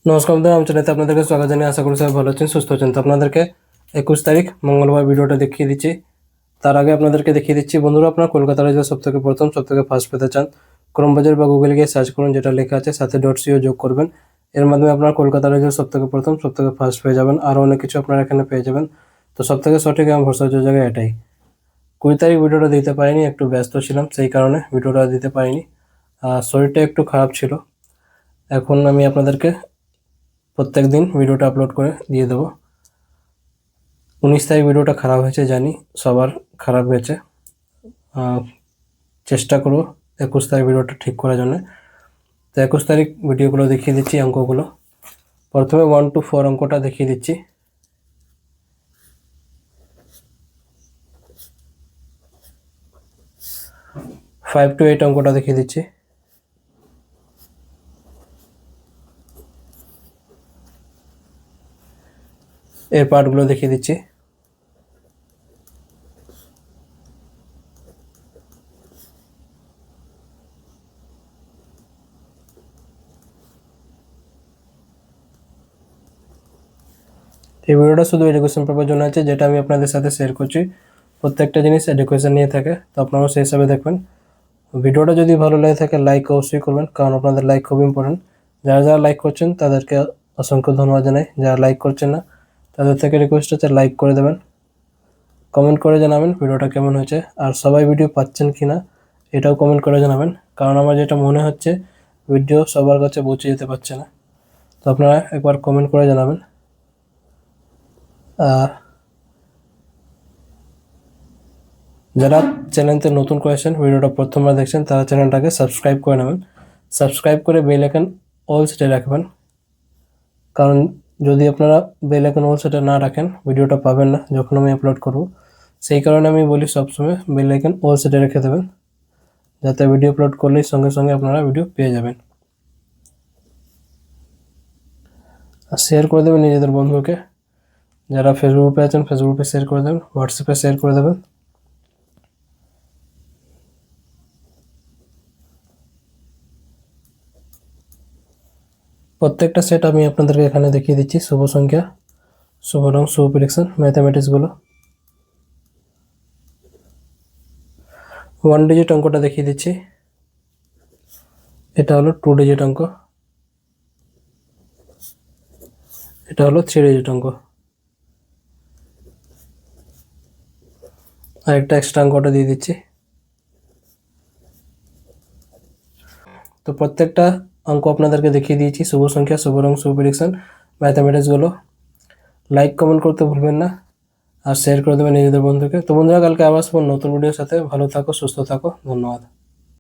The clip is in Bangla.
নমস্কার বন্ধুরা, আমি চ্যানেলে আপনাদেরকে স্বাগত জানিয়ে আশা করি সবাই ভালো আছেন, সুস্থ আছেন। তো আপনাদেরকে 21 তারিখ মঙ্গলবার ভিডিওটা দেখিয়ে দিচ্ছি। তার আগে আপনাদেরকে দেখিয়ে দিচ্ছি বন্ধুরা, আপনার কলকাতা রাজ্যের সবথেকে প্রথম সবথেকে ফার্স্ট পেতে চান, ক্রোম বাজার বা গুগলে গিয়ে সার্চ করুন, যেটা লেখা আছে সাথে .co যোগ করবেন। এর মাধ্যমে আপনার কলকাতা রাজ্যের সবথেকে প্রথম সবথেকে ফার্স্ট পেয়ে যাবেন। আরও অনেক কিছু আপনারা এখানে পেয়ে যাবেন। তো সবথেকে সঠিক এবং ভরসাযোগ্য জায়গায় এটাই। 20 তারিখ ভিডিওটা দিতে পারিনি, একটু ব্যস্ত ছিলাম, সেই কারণে ভিডিওটা দিতে পারিনি। শরীরটা একটু খারাপ ছিল। এখন আমি আপনাদেরকে প্রত্যেক দিন ভিডিওটা আপলোড করে দিয়ে দেবো। 19 তারিখ ভিডিওটা খারাপ হয়েছে জানি, সবার খারাপ হয়েছে। চেষ্টা করো 21 তারিখ ভিডিওটা ঠিক করার জন্য। তো 21 তারিখ ভিডিওগুলো দেখিয়ে দিচ্ছি, অঙ্কগুলো। প্রথমে 1 to 4 অঙ্কটা দেখিয়ে দিচ্ছি। ফাইভ টু 8 অঙ্কটা দেখিয়ে দিচ্ছি। এর পার্টগুলো দেখিয়ে দিচ্ছি। এই ভিডিওটা শুধু এডুকেশন পারপার জন্য আছে, যেটা আমি আপনাদের সাথে শেয়ার করছি। প্রত্যেকটা জিনিস এডুকেশন নিয়ে থাকে, তো আপনারাও সেই হিসাবে দেখবেন। ভিডিওটা যদি ভালো লাগে থাকে লাইক অবশ্যই করবেন, কারণ আপনাদের লাইক খুব ইম্পর্টেন্ট। যারা যারা লাইক করছেন তাদেরকে অসংখ্য ধন্যবাদ জানাই। যারা লাইক করছেন না তাদের থেকে রিকোয়েস্ট আছে লাইক করে দেবেন। কমেন্ট করে জানাবেন ভিডিওটা কেমন হয়েছে, আর সবাই ভিডিও পাচ্ছেন কি না এটাও কমেন্ট করে জানাবেন, কারণ আমার যেটা মনে হচ্ছে ভিডিও সবার কাছে পৌঁছে যেতে পারছে না। তো আপনারা একবার কমেন্ট করে জানাবেন। যারা চ্যানেলতে নতুন করেছেন, ভিডিওটা প্রথমবার দেখছেন, তারা চ্যানেলটাকে সাবস্ক্রাইব করে নেবেন। সাবস্ক্রাইব করে বেল আইকন অল সেটে রাখবেন, কারণ যদি আপনারা বেল আইকন অল সেটে না রাখেন ভিডিওটা পাবেন না যখন আমি আপলোড করব। সেই কারণে আমি বলি সবসময় বেল আইকন অল সেটে রেখে দেবেন, যাতে ভিডিও আপলোড করলেই সঙ্গে সঙ্গে আপনারা ভিডিও পেয়ে যাবেন। আর শেয়ার করে দেবেন নিজেদের বন্ধুকে। যারা ফেসবুক গ্রুপে আছেন ফেসবুক গ্রুপে শেয়ার করে দেবেন, হোয়াটসঅ্যাপে শেয়ার করে দেবেন। প্রত্যেকটা সেট আমি আপনাদেরকে এখানে দেখিয়ে দিচ্ছি। শুভ সংখ্যা, শুভ রং, শুভ প্রেডিকশন, ম্যাথামেটিক্সগুলো। 1 ডিজিট অঙ্কটা দেখিয়ে দিচ্ছি। এটা হলো 2 ডিজিট অঙ্ক, এটা হলো 3 ডিজিট অঙ্ক। আর একটা এক্সট্রা অঙ্কটা দিয়ে দিচ্ছি। তো প্রত্যেকটা অঙ্ক আপনাদেরকে দেখিয়ে দিয়েছি, শুভ সংখ্যা, শুভ রং, শুভ প্রেডিকশন, ম্যাথামেটিক্সগুলো। লাইক কমেন্ট করতে ভুলবেন না, আর শেয়ার করে দেবেন নিজেদের বন্ধুকে। তো বন্ধুরা, কালকে আবার আসবো নতুন ভিডিওর সাথে। ভালো থাকো, সুস্থ থাকো, ধন্যবাদ।